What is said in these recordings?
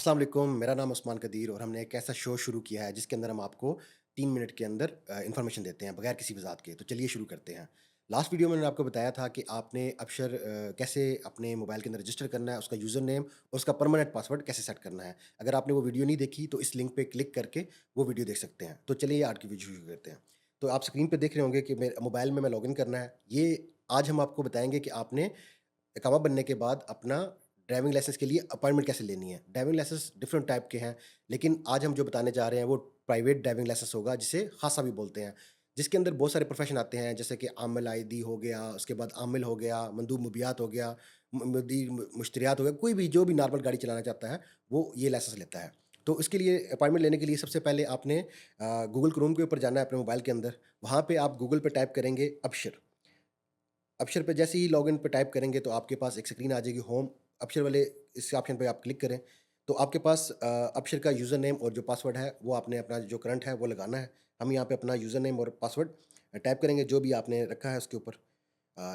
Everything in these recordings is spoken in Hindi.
अस्सलाम वालेकुम, मेरा नाम उस्मान कदीर और हमने एक ऐसा शो शुरू किया है जिसके अंदर हम आपको 3 मिनट के अंदर इन्फॉर्मेशन देते हैं बगैर किसी वज़ाहत के। तो चलिए शुरू करते हैं। लास्ट वीडियो में मैंने आपको बताया था कि आपने अबशर कैसे अपने मोबाइल के अंदर रजिस्टर करना है, उसका यूज़र नेम और उसका परमानेंट पासवर्ड कैसे सेट करना है। अगर आपने वो वीडियो नहीं देखी तो इस लिंक पे क्लिक करके वो वीडियो देख सकते हैं। तो चलिए आज की वीडियो शुरू करते हैं। तो आप स्क्रीन पे देख रहे होंगे कि मेरे मोबाइल में मैं लॉगिन करना है। ये आज हम आपको बताएँगे कि आपने इकामा बनने के बाद अपना ड्राइविंग लाइसेंस के लिए अपॉइंटमेंट कैसे लेनी है। ड्राइविंग लाइसेंस डिफरेंट टाइप के हैं, लेकिन आज हम जो बताने जा रहे हैं वो प्राइवेट ड्राइविंग लाइसेंस होगा जिसे खासा भी बोलते हैं। जिसके अंदर बहुत सारे प्रोफ़ेशन आते हैं जैसे कि आमिल आईडी हो गया, उसके बाद आमिल हो गया, मंदूब मुबियात हो गया, मुदीर मुश्तरियात हो गया, कोई भी जो भी नॉर्मल गाड़ी चलाना चाहता है, वो ये लाइसेंस लेता है। तो इसके लिए अपॉइंटमेंट लेने के लिए सबसे पहले आपने गूगल क्रोम के ऊपर जाना है अपने मोबाइल के अंदर। वहाँ पे आप गूगल पे टाइप करेंगे अबशर। अबशर पे जैसे ही लॉगिन पे टाइप करेंगे तो आपके पास एक स्क्रीन आ जाएगी होम। अबशर वाले इस ऑप्शन पे आप क्लिक करें तो आपके पास अबशर का यूज़र नेम और जो पासवर्ड है वो आपने अपना जो करंट है वो लगाना है। हम यहाँ पे अपना यूज़र नेम और पासवर्ड टाइप करेंगे जो भी आपने रखा है उसके ऊपर।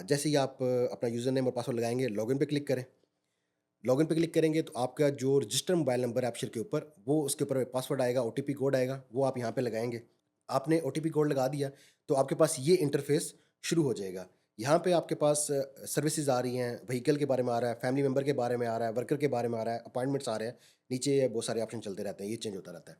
जैसे ही आप अपना यूज़र नेम और पासवर्ड लगाएंगे लॉगिन पे क्लिक करें। लॉगिन पे क्लिक करेंगे तो आपका जो रजिस्टर्ड मोबाइल नंबर है अबशर के ऊपर वो उसके ऊपर पासवर्ड आएगा, ओटीपी कोड आएगा, वो आप यहाँ पे लगाएँगे। आपने ओटीपी कोड लगा दिया तो आपके पास ये इंटरफ़ेस शुरू हो जाएगा। यहाँ पे आपके पास सर्विसेज़ आ रही हैं, व्हीकल के बारे में आ रहा है, फैमिली मेंबर के बारे में आ रहा है, वर्कर के बारे में आ रहा है, अपॉइंटमेंट्स आ रहे हैं। नीचे बहुत सारे ऑप्शन चलते रहते हैं, ये चेंज होता रहता है।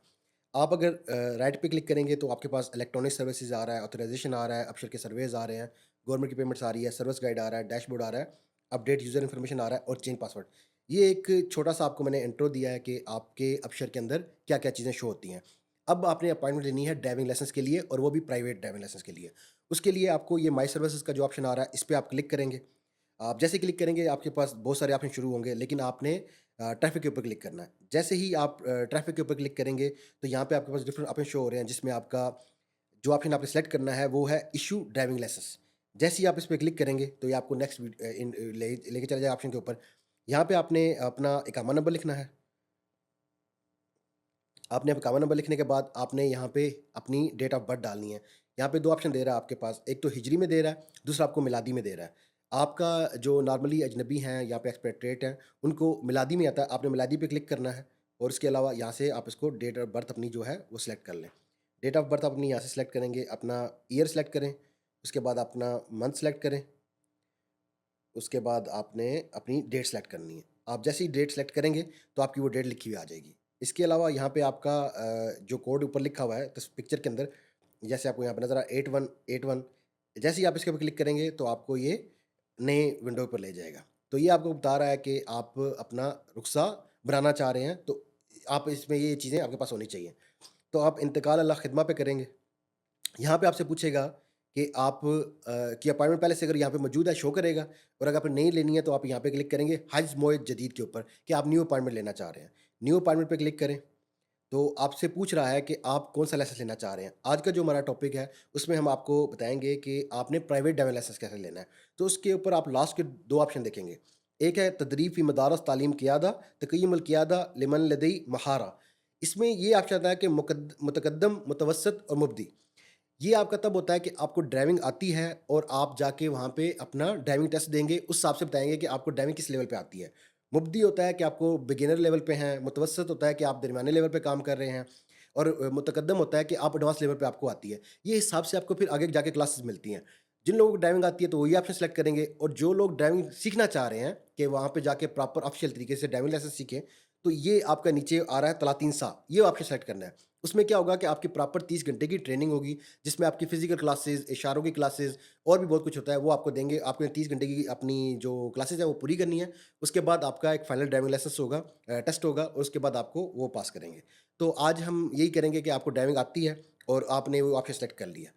आप अगर राइट पे क्लिक करेंगे तो आपके पास इलेक्ट्रॉनिक सर्विसेज़ आ रहा है, ऑथराइज़ेशन आ रहा है, अबशर के सर्वेज़ आ रहे हैं, गवर्नमेंट की पेमेंट्स आ रही है, सर्विस गाइड आ रहा है, डैशबोर्ड आ रहा है, अपडेट यूज़र इन्फॉर्मेशन आ रहा है और चेंज पासवर्ड। ये एक छोटा-सा आपको मैंने इंट्रो दिया है कि आपके अबशर के अंदर क्या-क्या चीज़ें शो होती हैं। अब आपने अपॉइंटमेंट लेनी है ड्राइविंग लाइसेंस के लिए और वो भी प्राइवेट ड्राइविंग लाइसेंस के लिए। उसके लिए आपको ये माई सर्विसेज़ का जो ऑप्शन आ रहा है, इस पे आप क्लिक करेंगे। आप जैसे क्लिक करेंगे आपके पास बहुत सारे ऑप्शन शुरू होंगे, लेकिन आपने ट्रैफ़िक के ऊपर क्लिक करना है। जैसे ही आप ट्रैफ़िक के ऊपर क्लिक करेंगे, तो यहाँ पे आपके पास डिफरेंट ऑप्शन शो हो रहे हैं, जिसमें आपका जो ऑप्शन आपने सेलेक्ट करना है, वो है इश्यू ड्राइविंग लाइसेंस। जैसे ही आप इस पे क्लिक करेंगे, तो ये आपको नेक्स्ट लेके चला जाएगा ऑप्शन के ऊपर। यहाँ पे आपने अपना इकामा नंबर लिखना है। आपने इकामा नंबर लिखने के बाद आपने यहाँ पे अपनी डेट ऑफ बर्थ डालनी है। यहाँ पे 2 ऑप्शन दे रहा है आपके पास, एक तो हिजरी में दे रहा है, दूसरा आपको मिलादी में दे रहा है। आपका जो नॉर्मली अजनबी हैं या पे एक्सपेट्रिएट हैं, उनको मिलादी में आता है, आपने मिलादी पे क्लिक करना है और उसके अलावा यहाँ से आप इसको डेट ऑफ बर्थ अपनी जो है वो सिलेक्ट कर लें। डेट ऑफ बर्थ आप अपनी यहाँ से सिलेक्ट करेंगे, अपना ईयर सेलेक्ट करें, उसके बाद अपना मंथ सेलेक्ट करें, उसके बाद आपने अपनी डेट सेलेक्ट करनी है। आप जैसे ही डेट सेलेक्ट करेंगे, तो आपकी वो डेट लिखी हुई आ जाएगी। इसके अलावा यहाँ पे आपका जो कोड ऊपर लिखा हुआ है तस पिक्चर के अंदर, जैसे आपको यहाँ पे नज़र आ 8181, जैसे ही आप इसके ऊपर क्लिक करेंगे, तो आपको ये नए विंडो पर ले जाएगा। तो ये आपको बता रहा है कि आप अपना रुख़्सा बनाना चाह रहे हैं, तो आप इसमें ये चीज़ें आपके पास होनी चाहिए। तो आप इंतकाल अला ख़िदमा पे करेंगे। यहाँ पे आपसे पूछेगा कि आप की अपॉइंटमेंट पहले से अगर यहाँ पे मौजूद है शो करेगा और अगर आपने नहीं लेनी है तो आप यहाँ पे क्लिक करेंगे हज मोए जदीद के ऊपर कि आप न्यू अपॉइंटमेंट लेना चाह रहे हैं। न्यू अपॉइंटमेंट पे क्लिक करें, तो आपसे पूछ रहा है कि आप कौन-सा लाइसेंस लेना चाह रहे हैं। आज का जो हमारा टॉपिक है उसमें हम आपको बताएँगे कि आपने प्राइवेट ड्राइविंग लाइसेंस कैसे लेना है। तो उसके ऊपर आप लास्ट के 2 ऑप्शन देखेंगे। एक है तदरीब फ़ी मदारस तालीम क़ियादा, तक़य्युमुल क़ियादा लिमन लदई महारा। इसमें ये ऑप्शन आता है कि मुतकद्दम, मुतवस्सित और मुब्दी। ये आपका तब होता है कि आपको ड्राइविंग आती है और आप जाके वहाँ पे अपना ड्राइविंग टेस्ट देंगे, उस हिसाब से बताएँगे कि आपको ड्राइविंग किस लेवल पे आती है। मुब्दी होता है कि आपको बिगिनर लेवल पे हैं, मुतवस्सित होता है कि आप दरमियाने लेवल पे काम कर रहे हैं और मुतकद्दम होता है कि आप एडवांस लेवल पे आपको आती है। ये हिसाब से आपको फिर आगे जाके क्लासेस मिलती हैं। जिन लोगों को ड्राइविंग आती है तो वो ये ऑप्शन सेलेक्ट करेंगे और जो लोग ड्राइविंग सीखना चाह रहे हैं कि वहाँ पे जाके प्रॉपर ऑफिशियल तरीके से ड्राइविंग लाइसेंस सीखें, तो ये आपका नीचे आ रहा है तलातीन सा, ये ऑप्शन सेलेक्ट करना है। उसमें क्या होगा कि आपकी प्रॉपर 30 घंटे की ट्रेनिंग होगी, जिसमें आपकी फिज़िकल क्लासेस, इशारों की क्लासेस और भी बहुत कुछ होता है, वो आपको देंगे। आपको 30 घंटे की अपनी जो क्लासेस है वो पूरी करनी है। उसके बाद आपका एक फाइनल ड्राइविंग लाइसेंस होगा, टेस्ट होगा और उसके बाद आपको वो पास करेंगे। तो आज हम यही करेंगे कि आपको ड्राइविंग आती है और आपने वो ऑप्शन सेलेक्ट कर लिया,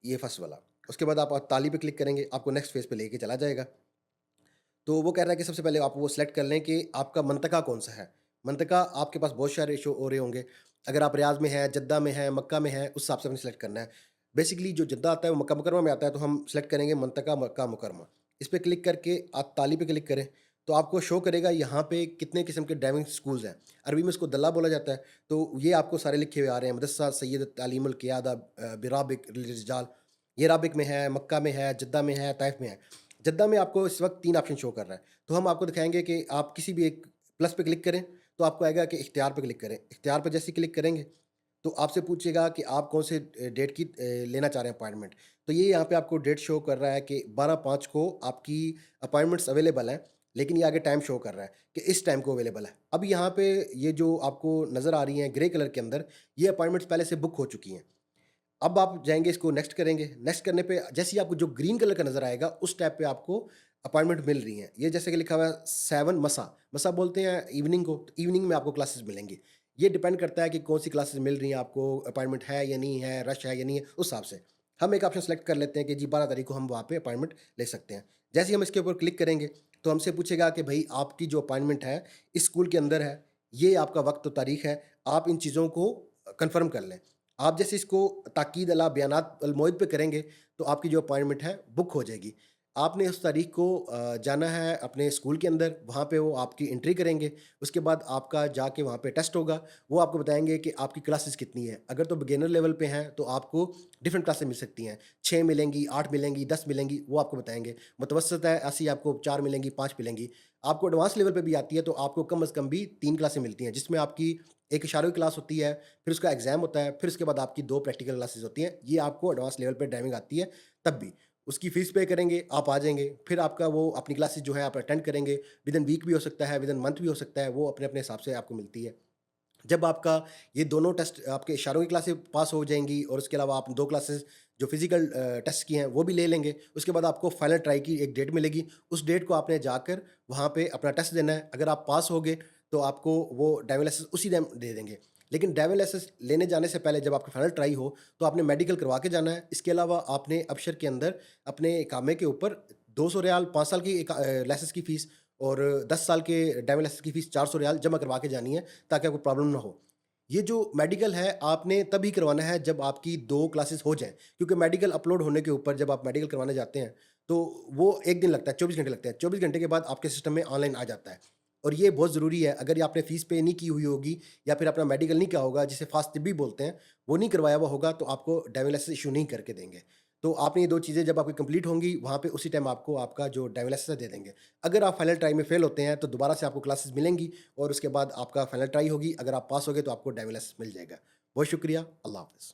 ये फर्स्ट वाला। उसके बाद आप ताली पे क्लिक करेंगे, आपको नेक्स्ट फेज़ पे लेके चला जाएगा। तो वो कह रहा है कि सबसे पहले आप वो सिलेक्ट कर लें कि आपका मंतका कौन-सा है। मंतका आपके पास बहुत सारे शो हो रहे होंगे। अगर आप रियाज़ में हैं, जद्दा में हैं, मक्का में हैं, उस हिसाब से आपने सेलेक्ट करना है। बेसिकली जो जद्दा आता है वो मक्का मुकरमा में आता है, तो हम सेलेक्ट करेंगे मंतका मक्का मुकरमा। इस पे क्लिक करके आप ताली पे क्लिक करें, तो आपको शो करेगा यहाँ पे कितने किस्म के ड्राइविंग स्कूल्स हैं। अरबी में इसको दल्ला बोला जाता है, तो ये आपको सारे लिखे हुए आ रहे हैं। मदरसा सैयद तालीमुल क़ियादा बिराबिक लिर्रिजाल, ये राबिक में है, मक्का में है, जद्दा में है, ताइफ में है। जद्दा में आपको इस वक़्त 3 ऑप्शन शो कर रहा है। तो हम आपको दिखाएँगे कि आप किसी भी एक प्लस पे क्लिक करें, तो आपको आएगा कि इख्तियार पे क्लिक करें। इख्तियार पे जैसे ही क्लिक करेंगे, तो आपसे पूछेगा कि आप कौन से डेट की लेना चाह रहे हैं अपॉइंटमेंट। तो ये यहाँ पे आपको डेट शो कर रहा है कि 12/5 को आपकी अपॉइंटमेंट्स अवेलेबल हैं, लेकिन ये आगे टाइम शो कर रहा है कि इस टाइम को अवेलेबल है। अब यहाँ पे ये जो आपको नज़र आ रही हैं ग्रे कलर के अंदर, ये अपॉइंटमेंट्स पहले से बुक हो चुकी हैं। अब आप जाएँगे, इसको नेक्स्ट करेंगे, नेक्स्ट करने पे जैसे ही आपको जो ग्रीन कलर का नज़र आएगा, उस टैब पे आपको अपॉइंटमेंट मिल रही हैं। ये जैसे कि लिखा हुआ है 7 मसा, मसा बोलते हैं इवनिंग को, तो इवनिंग में आपको क्लासेस मिलेंगी। ये डिपेंड करता है कि कौन-सी क्लासेस मिल रही हैं आपको, अपॉइंटमेंट है या नहीं है, रश है या नहीं है, उस हिसाब से। हम एक ऑप्शन सेलेक्ट कर लेते हैं कि जी 12 तारीख को हम वहाँ पे अपॉइंटमेंट ले सकते हैं। जैसे ही हम इसके ऊपर क्लिक करेंगे, तो हमसे पूछेगा कि भई आपकी जो अपॉइंटमेंट है, इस स्कूल के अंदर है, ये आपका वक़्त और तारीख है, आप इन चीज़ों को कन्फर्म कर लें। आप जैसे इसको ताकीद अला बयानात अल मौइद पे करेंगे, तो आपकी जो अपॉइंटमेंट है बुक हो जाएगी। आपने उस तारीख को जाना है अपने स्कूल के अंदर, वहाँ पे वो आपकी एंट्री करेंगे, उसके बाद आपका जाके वहाँ पे टेस्ट होगा, वो आपको बताएँगे कि आपकी क्लासेस कितनी है। अगर तो बिगिनर लेवल पे हैं, तो आपको डिफरेंट क्लासेस मिल सकती हैं, 6 मिलेंगी, 8 मिलेंगी, 10 मिलेंगी, वो आपको बताएँगे। मुतवसत है, ऐसी आपको 4 मिलेंगी, 5 मिलेंगी। आपको एडवांस लेवल पे भी आती है, तो आपको कम से कम भी 3 क्लासेस मिलती हैं, जिसमें आपकी एक इशारों की क्लास होती है, फिर उसका एग्ज़ाम होता है, फिर उसके बाद आपकी 2 प्रैक्टिकल क्लासेस होती हैं। ये आपको एडवांस लेवल पे ड्राइविंग आती है तब भी। उसकी फ़ीस पे करेंगे, आप आ जाएँगे, फिर आपका वो अपनी क्लासेस जो है आप अटेंड करेंगे, विदिन वीक भी हो सकता है, विदिन मंथ भी हो सकता है, वो अपने-अपने हिसाब से आपको मिलती है। जब आपका ये दोनों टेस्ट आपके इशारों की क्लासेस पास हो जाएँगी और उसके अलावा आप 2 क्लासेस जो फिज़िकल टेस्ट की हैं, वो भी ले लेंगे। उसके बाद आपको फाइनल ट्राई की एक डेट मिलेगी। उस डेट को आपने जाकर वहाँ पे अपना टेस्ट देना है। अगर आप पास हो गए, तो आपको वो ड्राइविंग लाइसेंस उसी टाइम दे देंगे। लेकिन ड्राइविंग लाइसेंस लेने जाने से पहले जब आपकी फाइनल ट्राई हो, तो आपने मेडिकल करवा के जाना है। इसके अलावा आपने अबशर के अंदर अपने इकामे के ऊपर 200 रियाल 5 साल की लाइसेंस की फ़ीस और 10 साल के ड्राइविंग लाइसेंस की फ़ीस 400 रियाल जमा करवा के जानी है, ताकि आपको प्रॉब्लम ना हो। ये जो मेडिकल है आपने तभी करवाना है जब आपकी 2 क्लासेस हो जाएँ, क्योंकि मेडिकल अपलोड होने के ऊपर जब आप मेडिकल करवाने जाते हैं, तो वो 1 दिन लगता है, 24 घंटे लगते हैं। 24 घंटे के बाद आपके सिस्टम में ऑनलाइन आ जाता है और ये बहुत ज़रूरी है। अगर ये आपने फ़ीस पे नहीं की हुई होगी या फिर अपना मेडिकल नहीं किया होगा, जिसे फ़ास्ट तिब्बी बोलते हैं, वो नहीं करवाया हुआ होगा, तो आपको ड्राइविंग लाइसेंस इश्यू नहीं करके देंगे। तो आपने ये 2 चीज़ें जब आपकी कंप्लीट होंगी, वहाँ पे उसी टाइम आपको आपका जो ड्राइविंग लाइसेंस है दे देंगे। अगर आप फाइनल ट्राई में फ़ेल होते हैं, तो दोबारा से आपको क्लासेस मिलेंगी और उसके बाद आपका फाइनल ट्राई होगी। अगर आप पास हो गए, तो आपको ड्राइविंग लाइसेंस मिल जाएगा। बहुत शुक्रिया, अल्लाह हाफ़िज़।